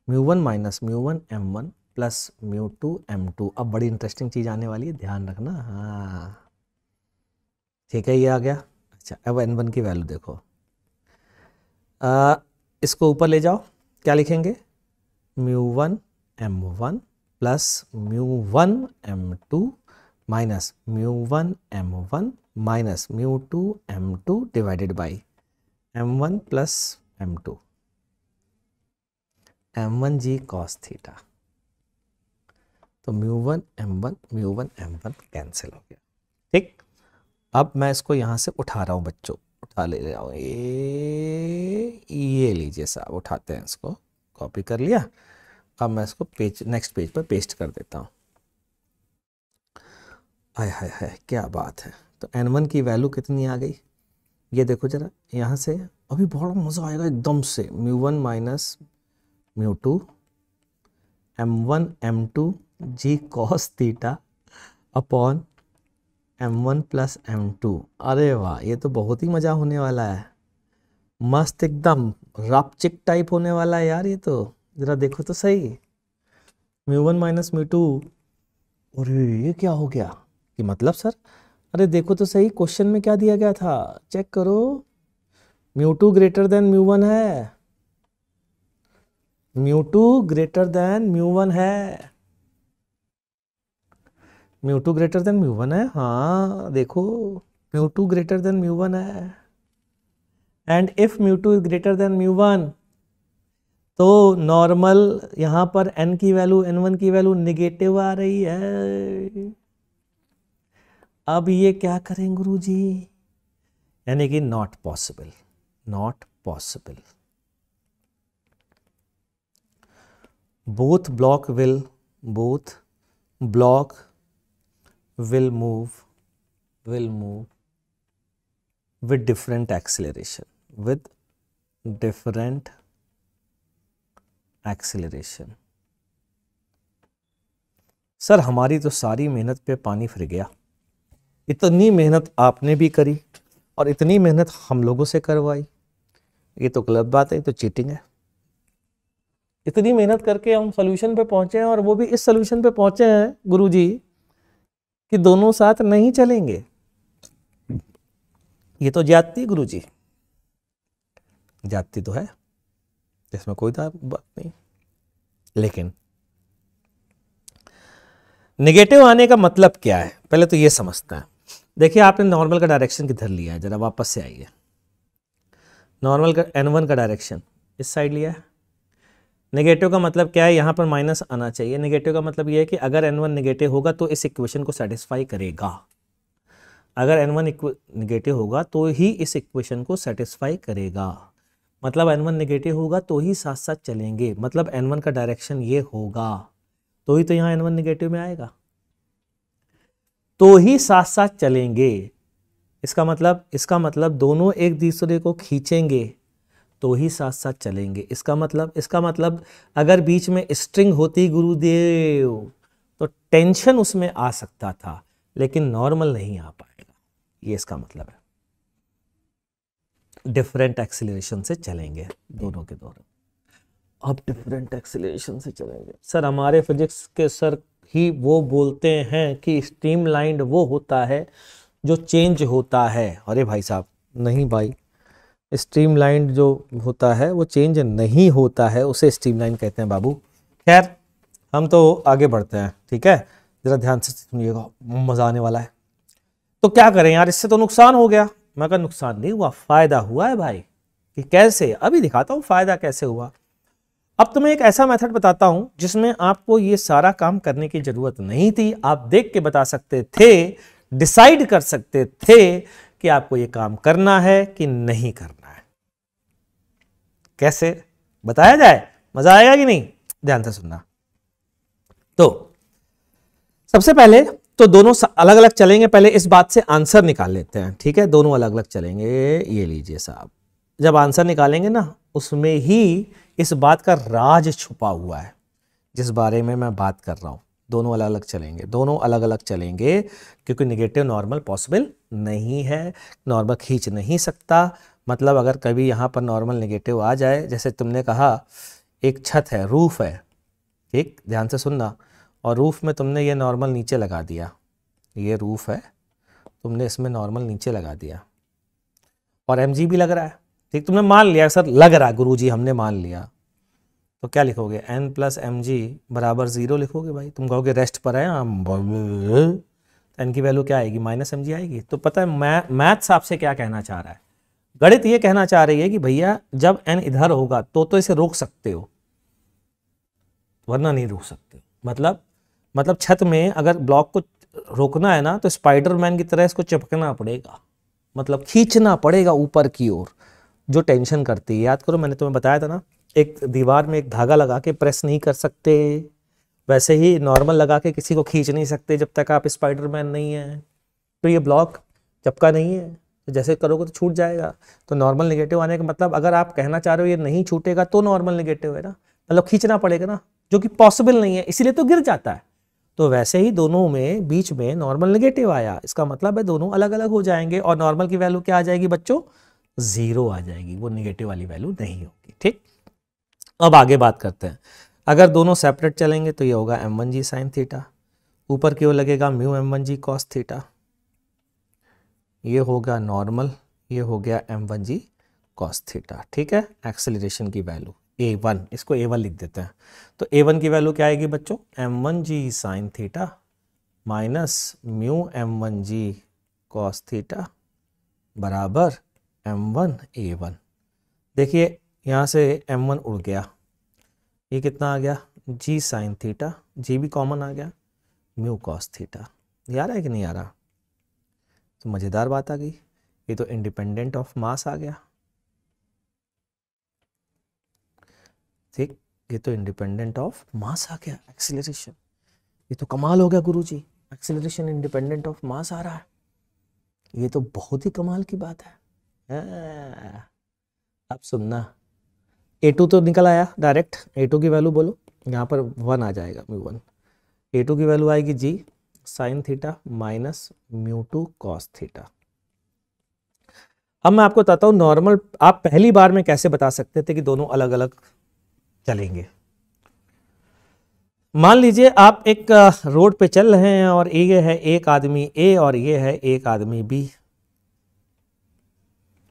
म्यू1 minus mu one m1 plus mu two m2। अब बड़ी इंटरेस्टिंग चीज़ आने वाली है, ध्यान रखना, हाँ ठीक है, ये आ गया। अच्छा अब n1 की वैल्यू देखो, इसको ऊपर ले जाओ, क्या लिखेंगे, mu one m1 plus mu one m2 minus mu one m1 minus mu two m2 divided by m1 plus m2 m1g cos theta. तो म्यू1 m1 कैंसिल हो गया, ठीक। अब मैं इसको यहाँ से उठा रहा हूँ बच्चों, उठा ले रहा हूँ, ये लीजिए साहब, उठाते हैं इसको, कॉपी कर लिया। अब मैं इसको पेज नेक्स्ट पेज पर पेस्ट कर देता हूँ। हाय हाय हाय क्या बात है। तो n1 की वैल्यू कितनी आ गई, ये देखो जरा यहाँ से, अभी बड़ा मज़ा आएगा एकदम से। Mu one minus mu two m1 m2 g cos theta upon m1 plus m2। अरे वाह, ये तो बहुत ही मज़ा होने वाला है, मस्त एकदम रापचिक टाइप होने वाला है यार ये तो। ज़रा देखो तो सही, म्यू1 माइनस म्यू2, अरे ये क्या हो गया, कि मतलब सर, अरे देखो तो सही क्वेश्चन में क्या दिया गया था, चेक करो, म्यू2 ग्रेटर देन म्यू1 है, म्यू2 ग्रेटर देन म्यू1 है, म्यू2 ग्रेटर देन म्यू1 है, हाँ देखो म्यू2 ग्रेटर देन म्यू1 है। And if mu two is greater than mu one तो नॉर्मल यहाँ पर n की वैल्यू n1 की वैल्यू निगेटिव आ रही है। अब ये क्या करें गुरुजी, यानी कि not possible, not possible. both block will move with different acceleration, sir हमारी तो सारी मेहनत पे पानी फिर गया, इतनी मेहनत आपने भी करी और इतनी मेहनत हम लोगों से करवाई, ये तो गलत बात है, ये तो चीटिंग है। इतनी मेहनत करके हम सोल्यूशन पे पहुंचे हैं, और वो भी इस सोल्यूशन पे पहुंचे हैं गुरुजी कि दोनों साथ नहीं चलेंगे, ये तो ज्यादती गुरुजी, ज्यादती तो है, इसमें कोई बात नहीं। लेकिन नेगेटिव आने का मतलब क्या है, पहले तो ये समझते हैं। देखिए आपने नॉर्मल का डायरेक्शन किधर लिया है, जरा वापस से आइए। नॉर्मल का n1 का डायरेक्शन इस साइड लिया है। नेगेटिव का मतलब क्या है, यहाँ पर माइनस आना चाहिए। नेगेटिव का मतलब ये है कि अगर n1 नेगेटिव होगा तो इस इक्वेशन को सेटिस्फाई करेगा। अगर n1 नेगेटिव होगा तो ही इस इक्वेशन को सेटिस्फाई करेगा। मतलब n1 नेगेटिव होगा तो ही साथ साथ चलेंगे, मतलब n1 का डायरेक्शन ये होगा, तो ही तो यहाँ n1 नेगेटिव में आएगा, तो ही साथ साथ चलेंगे। इसका मतलब दोनों एक दूसरे को खींचेंगे तो ही साथ साथ चलेंगे। इसका मतलब अगर बीच में स्ट्रिंग होती गुरुदेव तो टेंशन उसमें आ सकता था, लेकिन नॉर्मल नहीं आ पाएगा, ये इसका मतलब है। डिफरेंट एक्सीलरेशन से चलेंगे दोनों के दोनों। अब डिफरेंट एक्सीलरेशन से चलेंगे सर, हमारे फिजिक्स के सर ही वो बोलते हैं कि स्ट्रीमलाइंड वो होता है जो चेंज होता है। अरे भाई साहब नहीं भाई, स्ट्रीमलाइंड जो होता है वो चेंज नहीं होता है, उसे स्ट्रीमलाइन कहते हैं बाबू। खैर हम तो आगे बढ़ते हैं, ठीक है, जरा ध्यान से सुनिएगा, मजा आने वाला है। तो क्या करें यार, इससे तो नुकसान हो गया। मैं कहा नुकसान नहीं हुआ, फायदा हुआ है भाई। कि कैसे, अभी दिखाता हूं फायदा कैसे हुआ। अब तुम्हें एक ऐसा मेथड बताता हूं जिसमें आपको ये सारा काम करने की जरूरत नहीं थी, आप देख के बता सकते थे, डिसाइड कर सकते थे कि आपको ये काम करना है कि नहीं करना है। कैसे बताया जाए, मजा आएगा कि नहीं, ध्यान से सुनना। तो सबसे पहले तो दोनों अलग अलग चलेंगे, पहले इस बात से आंसर निकाल लेते हैं, ठीक है। दोनों अलग अलग चलेंगे, ये लीजिए साहब, जब आंसर निकालेंगे ना उसमें ही इस बात का राज छुपा हुआ है जिस बारे में मैं बात कर रहा हूं। दोनों अलग अलग चलेंगे, दोनों अलग अलग चलेंगे क्योंकि नेगेटिव नॉर्मल पॉसिबल नहीं है, नॉर्मल खींच नहीं सकता। मतलब अगर कभी यहां पर नॉर्मल नेगेटिव आ जाए, जैसे तुमने कहा एक छत है, रूफ है, ठीक, ध्यान से सुनना, और रूफ में तुमने ये नॉर्मल नीचे लगा दिया, ये रूफ है, तुमने इसमें नॉर्मल नीचे लगा दिया और mg भी लग रहा है, ठीक, तुमने मान लिया सर लग रहा है गुरुजी, हमने मान लिया, तो क्या लिखोगे, n प्लस एम जी बराबर 0 लिखोगे भाई। तुम कहोगे रेस्ट पर है, n की वैल्यू क्या आएगी, माइनस एम जी आएगी। तो पता है मैथ्स आपसे क्या कहना चाह रहा है, गणित ये कहना चाह रही है कि भैया जब n इधर होगा तो इसे रोक सकते हो, वरना नहीं रोक सकते। मतलब छत में अगर ब्लॉक को रोकना है ना तो स्पाइडरमैन की तरह इसको चिपकना पड़ेगा, मतलब खींचना पड़ेगा ऊपर की ओर, जो टेंशन करती है। याद करो मैंने तुम्हें बताया था ना, एक दीवार में एक धागा लगा के प्रेस नहीं कर सकते, वैसे ही नॉर्मल लगा के किसी को खींच नहीं सकते जब तक आप स्पाइडरमैन नहीं है। तो ये ब्लॉक चिपका नहीं है, तो जैसे करोगे तो छूट जाएगा। तो नॉर्मल नेगेटिव आने का मतलब, अगर आप कहना चाह रहे हो ये नहीं छूटेगा तो नॉर्मल नेगेटिव है ना, मतलब खींचना पड़ेगा ना, जो कि पॉसिबल नहीं है, इसीलिए तो गिर जाता है। तो वैसे ही दोनों में बीच में नॉर्मल नेगेटिव आया, इसका मतलब है दोनों अलग अलग हो जाएंगे और नॉर्मल की वैल्यू क्या आ जाएगी बच्चों, 0 आ जाएगी, वो नेगेटिव वाली वैल्यू नहीं होगी, ठीक। अब आगे बात करते हैं, अगर दोनों सेपरेट चलेंगे तो ये होगा m1g साइन थीटा, ऊपर की ओर लगेगा म्यू m1g कॉस थीटा, ये होगा नॉर्मल, ये हो गया m1g कॉस थीटा, ठीक है। एक्सेलरेशन की वैल्यू a1, इसको a1 लिख देते हैं। तो a1 की वैल्यू क्या आएगी बच्चों, m1g sign theta minus mu m1g cos theta बराबर m1 a1। देखिए यहाँ से m1 उड़ गया, ये कितना आ गया, g साइन थीटा, g भी कॉमन आ गया, म्यू कॉस थीटा। ये आ रहा है कि नहीं आ रहा, तो मज़ेदार बात आ गई, ये तो इंडिपेंडेंट ऑफ मास आ गया, ठीक, ये तो इंडिपेंडेंट ऑफ मास आ गया एक्सीलरेशन। ये तो कमाल हो गया गुरुजी, एक्सीलरेशन इंडिपेंडेंट ऑफ मास आ रहा है, ये तो बहुत ही कमाल की बात है। अब सुनना, a2 तो निकल आया डायरेक्ट, a2 की वैल्यू बोलो, यहाँ पर 1 आ जाएगा, म्यू 1, a2 की वैल्यू आएगी g sine theta minus mu 2 cos theta. अब मैं आपको बताता हूँ नॉर्मल आप पहली बार में कैसे बता सकते थे कि दोनों अलग अलग चलेंगे। मान लीजिए आप एक रोड पे चल रहे हैं और ये है एक आदमी A और ये है एक आदमी B,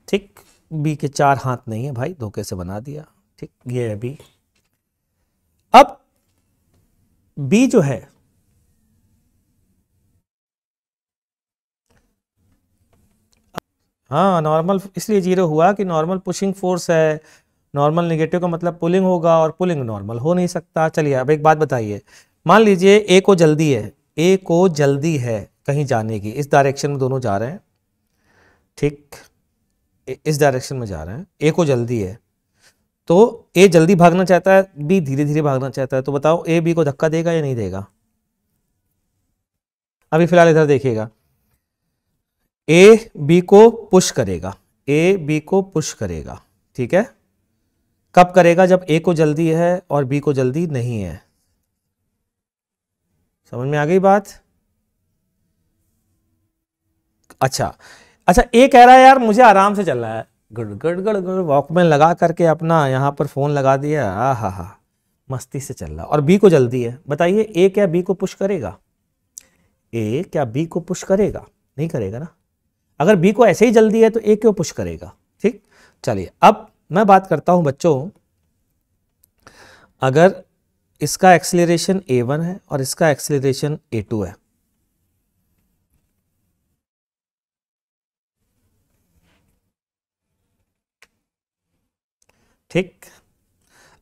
ठीक, B के 4 हाथ नहीं है भाई, धोखे से बना दिया, ठीक, ये है B। अब B जो है हाँ नॉर्मल इसलिए जीरो हुआ कि नॉर्मल पुशिंग फोर्स है, नॉर्मल नेगेटिव का मतलब पुलिंग होगा और पुलिंग नॉर्मल हो नहीं सकता। चलिए अब एक बात बताइए, मान लीजिए ए को जल्दी है, ए को जल्दी है कहीं जाने की, इस डायरेक्शन में दोनों जा रहे हैं, ठीक, इस डायरेक्शन में जा रहे हैं, ए को जल्दी है, तो ए जल्दी भागना चाहता है, बी धीरे धीरे भागना चाहता है, तो बताओ ए बी को धक्का देगा या नहीं देगा? अभी फिलहाल इधर देखिएगा, ए बी को पुश करेगा, ए बी को पुश करेगा, ठीक है, कब करेगा? जब ए को जल्दी है और बी को जल्दी नहीं है। समझ में आ गई बात? अच्छा अच्छा, ए कह रहा है यार मुझे आराम से चल रहा है, गड़ गड़ गड़ गड़ वॉकमैन लगा करके अपना यहाँ पर फोन लगा दिया, आ हा मस्ती से चल रहा, और बी को जल्दी है, बताइए ए क्या बी को पुश करेगा? ए क्या बी को पुश करेगा? नहीं करेगा ना। अगर बी को ऐसे ही जल्दी है तो ए क्यों पुश करेगा? ठीक, चलिए अब मैं बात करता हूं बच्चों, अगर इसका एक्सीलरेशन a1 है और इसका एक्सीलरेशन a2 है, ठीक,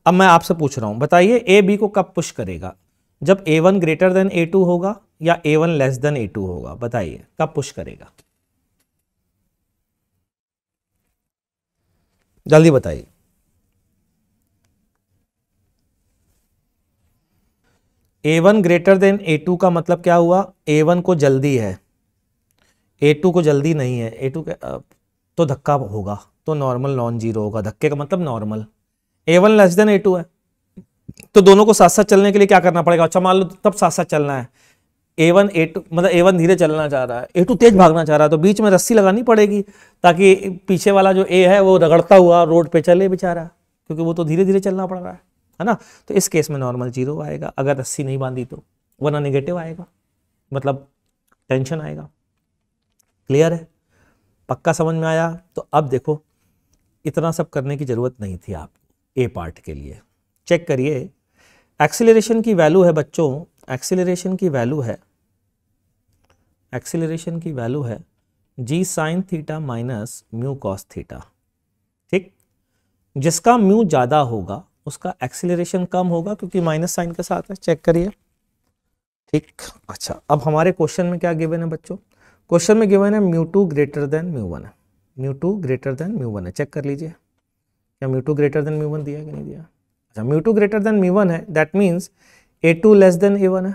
अब मैं आपसे पूछ रहा हूं, बताइए ए बी को कब पुश करेगा? जब a1 ग्रेटर देन a2 होगा या a1 लेस देन a2 होगा? बताइए कब पुश करेगा, जल्दी बताइए। a1 ग्रेटर देन a2 का मतलब क्या हुआ? a1 को जल्दी है, a2 को जल्दी नहीं है, a2 के तो धक्का होगा, तो नॉर्मल नॉन जीरो होगा, धक्के का मतलब normal. a1 less than a2 है, तो दोनों को साथ साथ चलने के लिए क्या करना पड़ेगा? अच्छा मान लो तब साथ साथ चलना है, a1 a2 मतलब a1 धीरे चलना चाह रहा है, a2 तेज भागना चाह रहा है, तो बीच में रस्सी लगानी पड़ेगी ताकि पीछे वाला जो a है वो रगड़ता हुआ रोड पे चले बेचारा, क्योंकि वो तो धीरे धीरे चलना पड़ रहा है ना। तो इस केस में नॉर्मल जीरो आएगा अगर रस्सी नहीं बांधी तो, वरना नेगेटिव आएगा, मतलब टेंशन आएगा। क्लियर है? पक्का समझ में आया? तो अब देखो इतना सब करने की जरूरत नहीं थी आपको ए पार्ट के लिए। चेक करिए, एक्सीलरेशन की वैल्यू है बच्चों, एक्सीलरेशन की वैल्यू है, एक्सीलरेशन की वैल्यू है G sine theta minus mu cos theta, ठीक, जिसका म्यू ज़्यादा होगा उसका एक्सीलरेशन कम होगा क्योंकि माइनस साइन के साथ है। चेक करिए, ठीक। अच्छा अब हमारे क्वेश्चन में क्या गिवन है बच्चों? क्वेश्चन में गिवन है mu two greater than mu one है, mu two greater than mu one है। चेक कर लीजिए क्या mu two greater than mu one दिया कि नहीं दिया? अच्छा mu two greater than mu one है, that means A two less than A one है,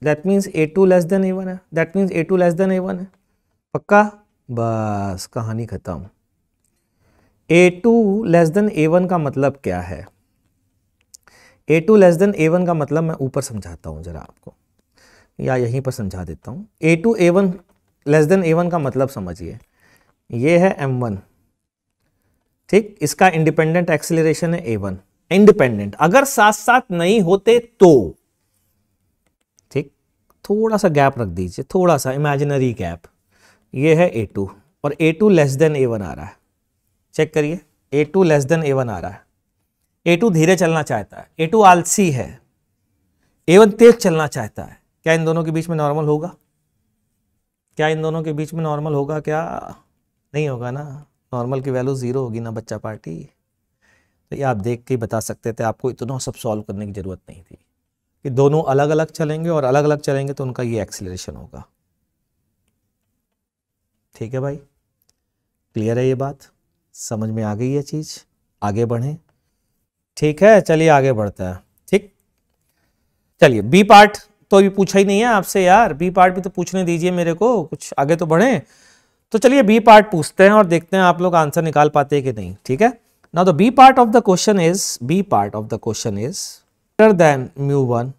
that means A two less than A one है, that means A two less than A one है। पक्का? बस कहानी खत्म। A two less than A one का मतलब क्या है? A two less than A one का मतलब मैं ऊपर समझाता हूँ जरा आपको, या यहीं पर समझा देता हूँ। A two A one less than A one का मतलब समझिए, ये है m1, ठीक, इसका इंडिपेंडेंट एक्सीलरेशन है a1, इंडिपेंडेंट, अगर साथ साथ नहीं होते तो, ठीक, थोड़ा सा गैप रख दीजिए, थोड़ा सा इमेजिनरी गैप, ये है a2 और a2 लेस देन a1 आ रहा है। चेक करिए a2 लेस देन a1 आ रहा है, a2 धीरे चलना चाहता है, a2 आलसी है, a1 तेज चलना चाहता है। क्या इन दोनों के बीच में नॉर्मल होगा? क्या इन दोनों के बीच में नॉर्मल होगा? क्या नहीं होगा ना, नॉर्मल की वैल्यू जीरो होगी ना बच्चा पार्टी। तो ये आप देख के बता सकते थे, आपको इतना सब सॉल्व करने की जरूरत नहीं थी कि दोनों अलग अलग चलेंगे और अलग अलग चलेंगे तो उनका ये एक्सीलरेशन होगा। ठीक है भाई, क्लियर है ये बात? समझ में आ गई ये चीज? आगे बढ़ें? ठीक है चलिए आगे बढ़ता है। ठीक, चलिए बी पार्ट तो अभी पूछा ही नहीं है आपसे यार, बी पार्ट भी तो पूछने दीजिए मेरे को, कुछ आगे तो बढ़े। तो चलिए बी पार्ट पूछते हैं और देखते हैं आप लोग आंसर निकाल पाते हैं कि नहीं। ठीक है, now the B part of the question is, B part of the question is greater than mu one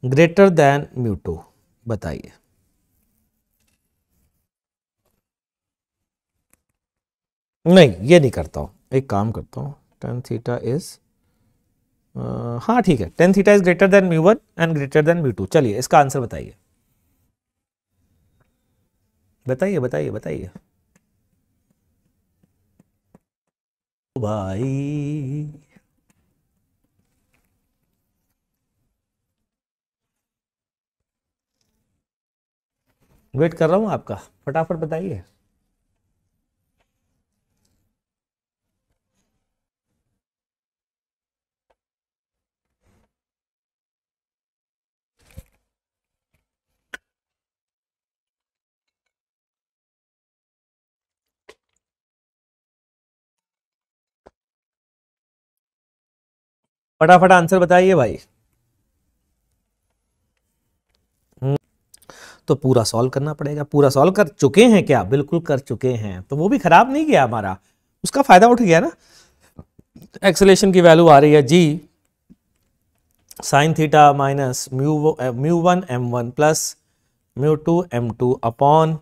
greater than mu two. बताइए नहीं ये नहीं करता हूं, एक काम करता हूं, टेन थीटा इज, हाँ ठीक है, tan theta is greater than mu one and greater than mu to. चलिए इसका आंसर बताइए, बताइए बताइए बताइए भाई। वेट कर रहा हूं आपका, फटाफट बताइए। फटाफट आंसर बताइए भाई। तो पूरा सॉल्व करना पड़ेगा। पूरा सॉल्व कर चुके हैं क्या? बिल्कुल कर चुके हैं, तो वो भी खराब नहीं किया हमारा, उसका फायदा उठ गया ना। एक्सेलेरेशन की वैल्यू आ रही है G sine theta minus mu one M one plus mu two M two upon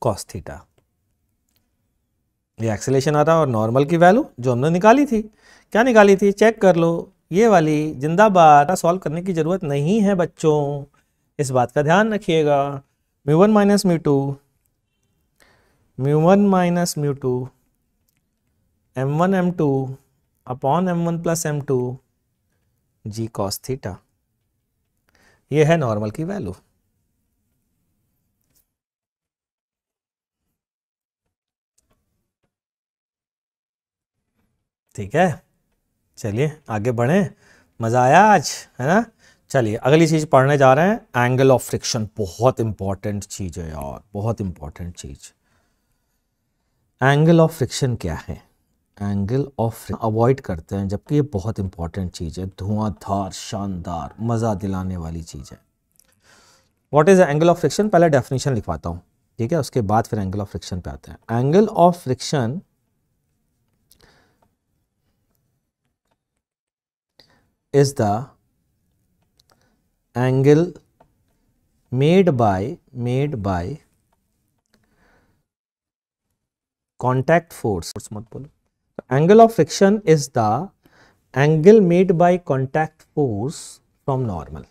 cos theta. ये एक्सेलेरेशन आ रहा और नॉर्मल की वैल्यू जो हमने निकाली थी, क्या निकाली थी चेक कर लो, ये वाली जिंदाबाद। सॉल्व करने की जरूरत नहीं है बच्चों, इस बात का ध्यान रखिएगा। Mu one minus mu two, mu one minus mu two, m one m two upon m one plus m two g cos theta. ये है नॉर्मल की वैल्यू। ठीक है, चलिए आगे बढ़ें। मज़ा आया आज, है ना। चलिए अगली चीज़ पढ़ने जा रहे हैं, एंगल ऑफ फ्रिक्शन। बहुत इंपॉर्टेंट चीज़ है यार, बहुत important cheese. Angle of friction क्या है? एंगल ऑफ अवॉइड करते हैं, जबकि ये बहुत इंपॉर्टेंट चीज़ है, धुआंधार शानदार मज़ा दिलाने वाली चीज़ है। What is angle of friction? पहले डेफिनेशन लिखवाता हूँ, ठीक है, उसके बाद फिर एंगल ऑफ फ्रिक्शन पे आते हैं। Angle of friction is the angle made by contact force। मत बोलो। angle of friction is the angle made by contact force from normal।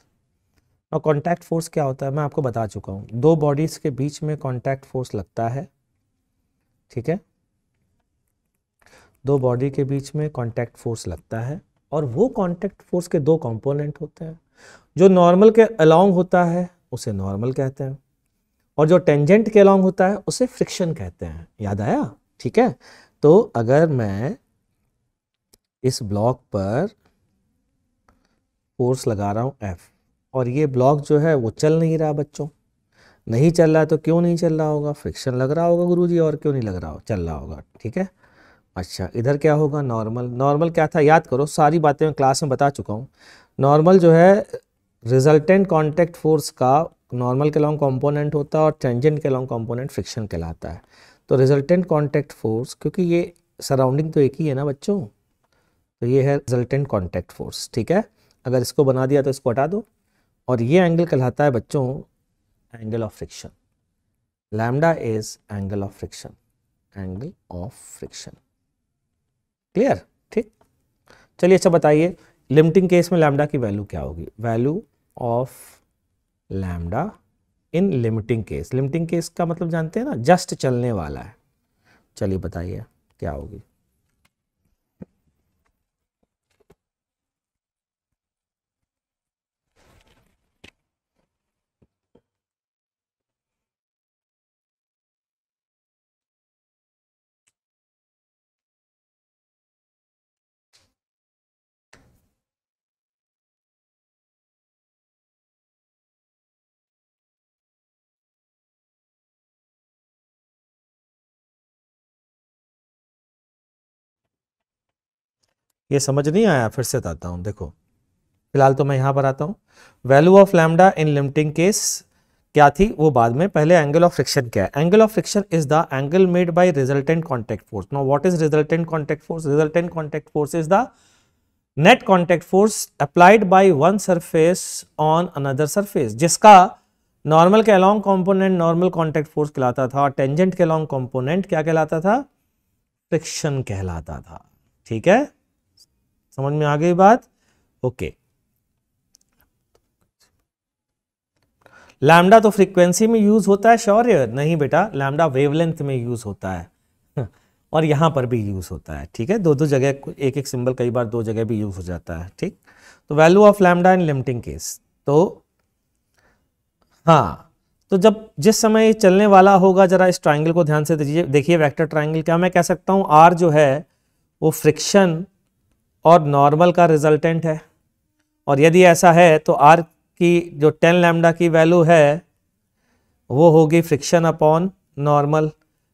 और contact force क्या होता है मैं आपको बता चुका हूँ, दो बॉडीज के बीच में contact force लगता है, ठीक है, दो बॉडी के बीच में contact force लगता है, और वो कांटेक्ट फोर्स के दो कंपोनेंट होते हैं। जो नॉर्मल के अलोंग होता है उसे नॉर्मल कहते हैं, और जो टेंजेंट के अलोंग होता है उसे फ्रिक्शन कहते हैं। याद आया? ठीक है, तो अगर मैं इस ब्लॉक पर फोर्स लगा रहा हूं F, और ये ब्लॉक जो है वो चल नहीं रहा बच्चों, नहीं चल रहा है, तो क्यों नहीं चल रहा होगा? फ्रिक्शन लग रहा होगा गुरुजी, और क्यों नहीं लग रहा हो, चल रहा होगा, ठीक है। अच्छा, इधर क्या होगा? नॉर्मल। नॉर्मल क्या था याद करो, सारी बातें मैं क्लास में बता चुका हूँ। नॉर्मल जो है रिजल्टेंट कांटेक्ट फोर्स का नॉर्मल के लॉन्ग कंपोनेंट होता है, और टेंजेंट के लॉन्ग कंपोनेंट फ्रिक्शन कहलाता है। तो रिजल्टेंट कांटेक्ट फोर्स, क्योंकि ये सराउंडिंग तो एक ही है ना बच्चों, तो ये है रिजल्टेंट कांटेक्ट फोर्स, ठीक है। अगर इसको बना दिया तो इसको हटा दो, और ये एंगल कहलाता है बच्चों angle of friction. Lambda is angle of friction, angle of friction. Clear? ठीक, चलिए अच्छा बताइए, लिमिटिंग केस में लैम्डा की वैल्यू क्या होगी? Value of lambda in limiting case. Limiting case का मतलब जानते हैं ना, जस्ट चलने वाला है। चलिए बताइए क्या होगी। ये समझ नहीं आया? फिर से बताता हूँ, देखो फिलहाल तो मैं यहाँ पर आता हूँ। Value of lambda in limiting case क्या थी वो बाद में, पहले एंगल ऑफ फ्रिक्शन क्या है? Angle of friction is the angle made by resultant contact force. Now what is resultant contact force? Resultant contact force is the net contact force applied by one surface on another surface, जिसका normal के along component normal contact force कहलाता था, और tangent के along component क्या कहलाता था? Friction कहलाता था। ठीक है, समझ में आ गई बात? ओके। लैम्डा तो फ्रीक्वेंसी में यूज होता है शौर्य? नहीं बेटा, लैम्डा वेवलेंथ में यूज होता है और यहां पर भी यूज होता है, ठीक है। दो दो जगह एक एक सिंबल कई बार दो जगह भी यूज हो जाता है, ठीक। तो value of lambda in limiting case, तो हाँ, तो जब जिस समय ये चलने वाला होगा, जरा इस ट्राइंगल को ध्यान से देखिए, वेक्टर ट्राइंगल, क्या मैं कह सकता हूं आर जो है वो फ्रिक्शन और नॉर्मल का रिजल्टेंट है, और यदि ऐसा है तो आर की जो 10 लैम्डा की वैल्यू है वो होगी friction upon normal.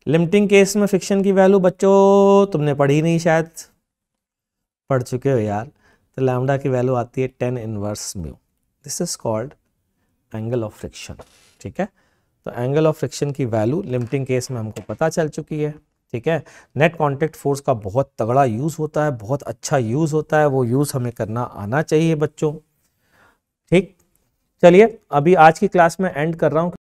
Limiting case में फ्रिक्शन की वैल्यू बच्चों तुमने पढ़ी नहीं, शायद पढ़ चुके हो यार। तो लैम्डा की वैल्यू आती है 10 inverse mu. This is called angle of friction. ठीक है, तो एंगल ऑफ फ्रिक्शन की वैल्यू लिमिटिंग केस में हमको पता चल चुकी है। ठीक है, नेट कांटेक्ट फोर्स का बहुत तगड़ा यूज़ होता है, बहुत अच्छा यूज़ होता है, वो यूज़ हमें करना आना चाहिए बच्चों। ठीक, चलिए अभी आज की क्लास में एंड कर रहा हूँ।